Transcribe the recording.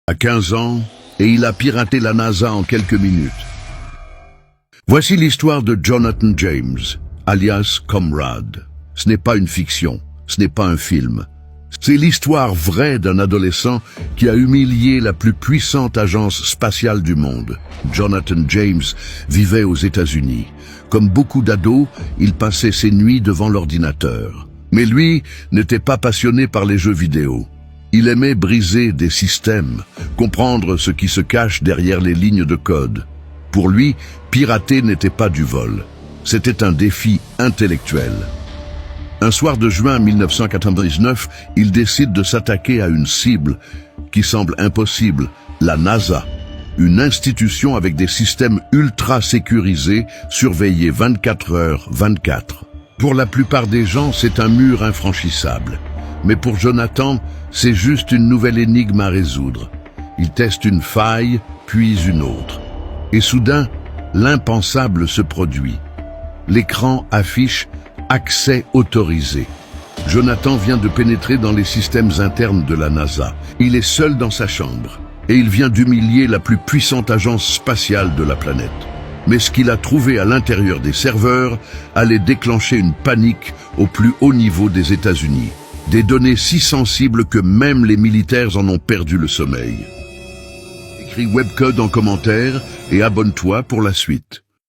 À 15 ans, et il a piraté la NASA en quelques minutes. Voici l'histoire de Jonathan James, alias Comrade. Ce n'est pas une fiction, ce n'est pas un film. C'est l'histoire vraie d'un adolescent qui a humilié la plus puissante agence spatiale du monde. Jonathan James vivait aux États-Unis. Comme beaucoup d'ados, il passait ses nuits devant l'ordinateur. Mais lui n'était pas passionné par les jeux vidéo. Il aimait briser des systèmes, comprendre ce qui se cache derrière les lignes de code. Pour lui, pirater n'était pas du vol. C'était un défi intellectuel. Un soir de juin 1999, il décide de s'attaquer à une cible qui semble impossible, la NASA, une institution avec des systèmes ultra sécurisés, surveillés 24h/24. Pour la plupart des gens, c'est un mur infranchissable. Mais pour Jonathan, c'est juste une nouvelle énigme à résoudre. Il teste une faille, puis une autre. Et soudain, l'impensable se produit. L'écran affiche « Accès autorisé ». Jonathan vient de pénétrer dans les systèmes internes de la NASA. Il est seul dans sa chambre. Et il vient d'humilier la plus puissante agence spatiale de la planète. Mais ce qu'il a trouvé à l'intérieur des serveurs allait déclencher une panique au plus haut niveau des États-Unis. Des données si sensibles que même les militaires en ont perdu le sommeil. Écris Webcode en commentaire et abonne-toi pour la suite.